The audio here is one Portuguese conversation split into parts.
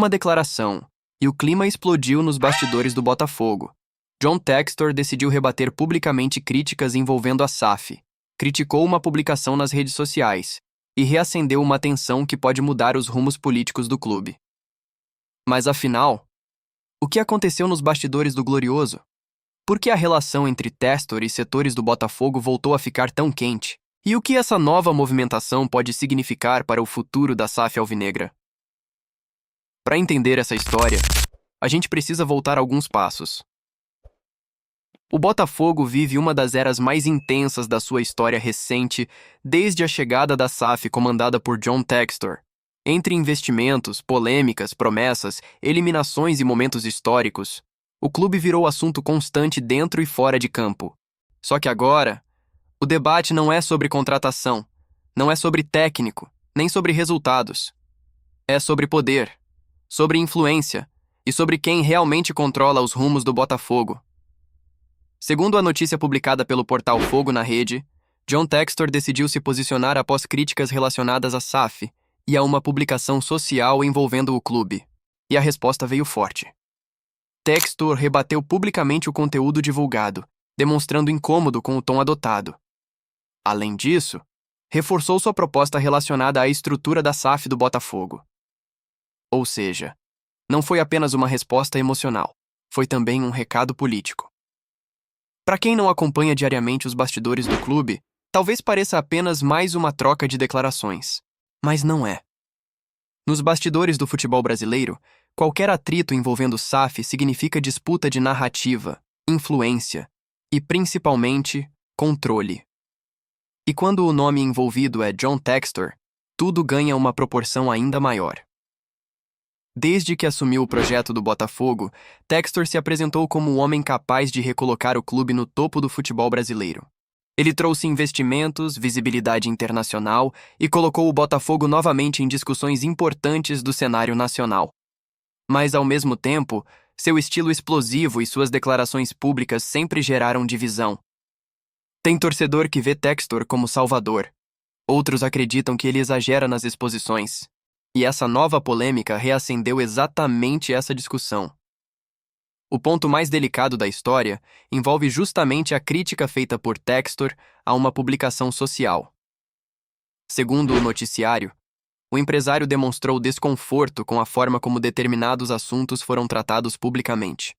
uma declaração, e o clima explodiu nos bastidores do Botafogo. John Textor decidiu rebater publicamente críticas envolvendo a SAF, criticou uma publicação nas redes sociais e reacendeu uma tensão que pode mudar os rumos políticos do clube. Mas afinal, o que aconteceu nos bastidores do Glorioso? Por que a relação entre Textor e setores do Botafogo voltou a ficar tão quente? E o que essa nova movimentação pode significar para o futuro da SAF alvinegra? Para entender essa história, a gente precisa voltar alguns passos. O Botafogo vive uma das eras mais intensas da sua história recente desde a chegada da SAF comandada por John Textor. Entre investimentos, polêmicas, promessas, eliminações e momentos históricos, o clube virou assunto constante dentro e fora de campo. Só que agora, o debate não é sobre contratação, não é sobre técnico, nem sobre resultados. É sobre poder, sobre influência e sobre quem realmente controla os rumos do Botafogo. Segundo a notícia publicada pelo portal Fogo na Rede, John Textor decidiu se posicionar após críticas relacionadas à SAF e a uma publicação social envolvendo o clube. E a resposta veio forte. Textor rebateu publicamente o conteúdo divulgado, demonstrando incômodo com o tom adotado. Além disso, reforçou sua proposta relacionada à estrutura da SAF do Botafogo. Ou seja, não foi apenas uma resposta emocional, foi também um recado político. Para quem não acompanha diariamente os bastidores do clube, talvez pareça apenas mais uma troca de declarações. Mas não é. Nos bastidores do futebol brasileiro, qualquer atrito envolvendo SAF significa disputa de narrativa, influência e, principalmente, controle. E quando o nome envolvido é John Textor, tudo ganha uma proporção ainda maior. Desde que assumiu o projeto do Botafogo, Textor se apresentou como um homem capaz de recolocar o clube no topo do futebol brasileiro. Ele trouxe investimentos, visibilidade internacional e colocou o Botafogo novamente em discussões importantes do cenário nacional. Mas, ao mesmo tempo, seu estilo explosivo e suas declarações públicas sempre geraram divisão. Tem torcedor que vê Textor como salvador. Outros acreditam que ele exagera nas exposições. E essa nova polêmica reacendeu exatamente essa discussão. O ponto mais delicado da história envolve justamente a crítica feita por Textor a uma publicação social. Segundo o noticiário, o empresário demonstrou desconforto com a forma como determinados assuntos foram tratados publicamente.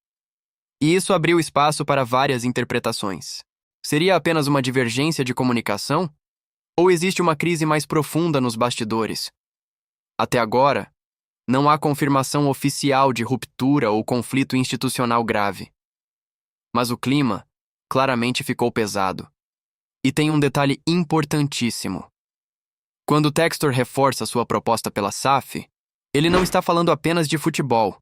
E isso abriu espaço para várias interpretações. Seria apenas uma divergência de comunicação? Ou existe uma crise mais profunda nos bastidores? Até agora, não há confirmação oficial de ruptura ou conflito institucional grave. Mas o clima claramente ficou pesado. E tem um detalhe importantíssimo. Quando Textor reforça sua proposta pela SAF, ele não está falando apenas de futebol.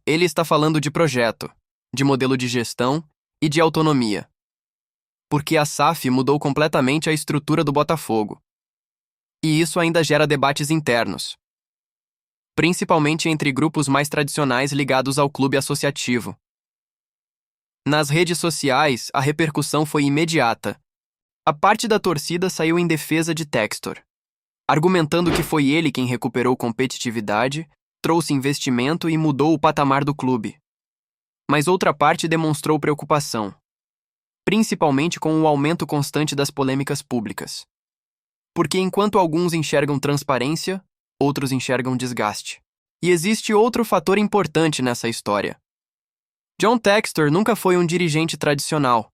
Ele está falando de projeto, de modelo de gestão e de autonomia. Porque a SAF mudou completamente a estrutura do Botafogo. E isso ainda gera debates internos, principalmente entre grupos mais tradicionais ligados ao clube associativo. Nas redes sociais, a repercussão foi imediata. A parte da torcida saiu em defesa de Textor, argumentando que foi ele quem recuperou competitividade, trouxe investimento e mudou o patamar do clube. Mas outra parte demonstrou preocupação, principalmente com o aumento constante das polêmicas públicas. Porque enquanto alguns enxergam transparência, outros enxergam desgaste. E existe outro fator importante nessa história. John Textor nunca foi um dirigente tradicional.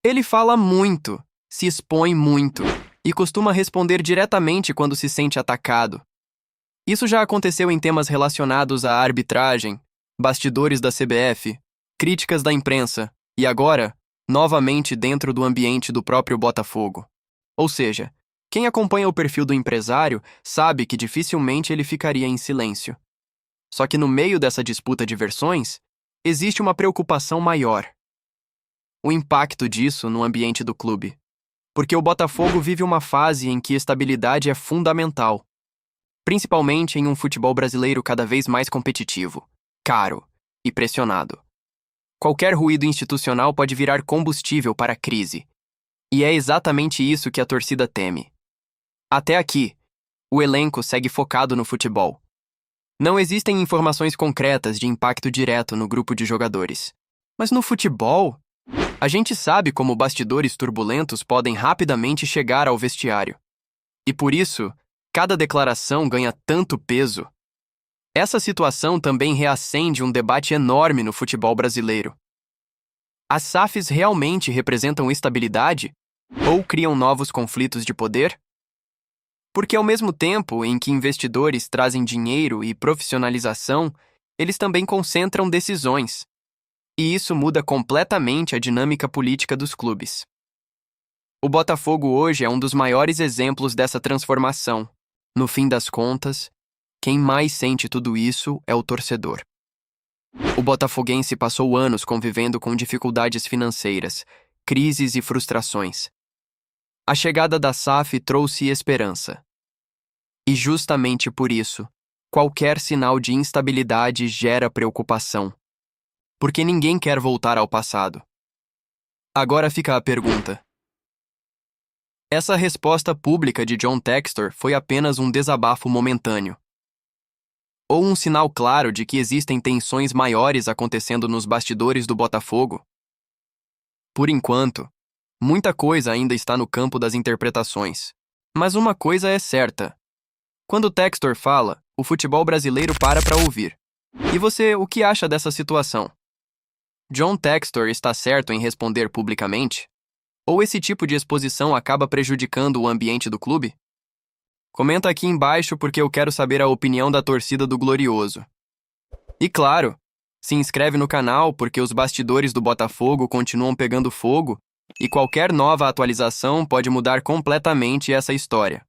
Ele fala muito, se expõe muito e costuma responder diretamente quando se sente atacado. Isso já aconteceu em temas relacionados à arbitragem, bastidores da CBF, críticas da imprensa e agora, novamente dentro do ambiente do próprio Botafogo. Ou seja, quem acompanha o perfil do empresário sabe que dificilmente ele ficaria em silêncio. Só que no meio dessa disputa de versões, existe uma preocupação maior. O impacto disso no ambiente do clube. Porque o Botafogo vive uma fase em que estabilidade é fundamental, principalmente em um futebol brasileiro cada vez mais competitivo, caro e pressionado. Qualquer ruído institucional pode virar combustível para a crise. E é exatamente isso que a torcida teme. Até aqui, o elenco segue focado no futebol. Não existem informações concretas de impacto direto no grupo de jogadores. Mas no futebol, a gente sabe como bastidores turbulentos podem rapidamente chegar ao vestiário. E por isso, cada declaração ganha tanto peso. Essa situação também reacende um debate enorme no futebol brasileiro. As SAFs realmente representam estabilidade ou criam novos conflitos de poder? Porque ao mesmo tempo em que investidores trazem dinheiro e profissionalização, eles também concentram decisões. E isso muda completamente a dinâmica política dos clubes. O Botafogo hoje é um dos maiores exemplos dessa transformação. No fim das contas, quem mais sente tudo isso é o torcedor. O botafoguense passou anos convivendo com dificuldades financeiras, crises e frustrações. A chegada da SAF trouxe esperança. E justamente por isso, qualquer sinal de instabilidade gera preocupação. Porque ninguém quer voltar ao passado. Agora fica a pergunta. Essa resposta pública de John Textor foi apenas um desabafo momentâneo? Ou um sinal claro de que existem tensões maiores acontecendo nos bastidores do Botafogo? Por enquanto, muita coisa ainda está no campo das interpretações. Mas uma coisa é certa. Quando Textor fala, o futebol brasileiro para ouvir. E você, o que acha dessa situação? John Textor está certo em responder publicamente? Ou esse tipo de exposição acaba prejudicando o ambiente do clube? Comenta aqui embaixo porque eu quero saber a opinião da torcida do Glorioso. E claro, se inscreve no canal porque os bastidores do Botafogo continuam pegando fogo e qualquer nova atualização pode mudar completamente essa história.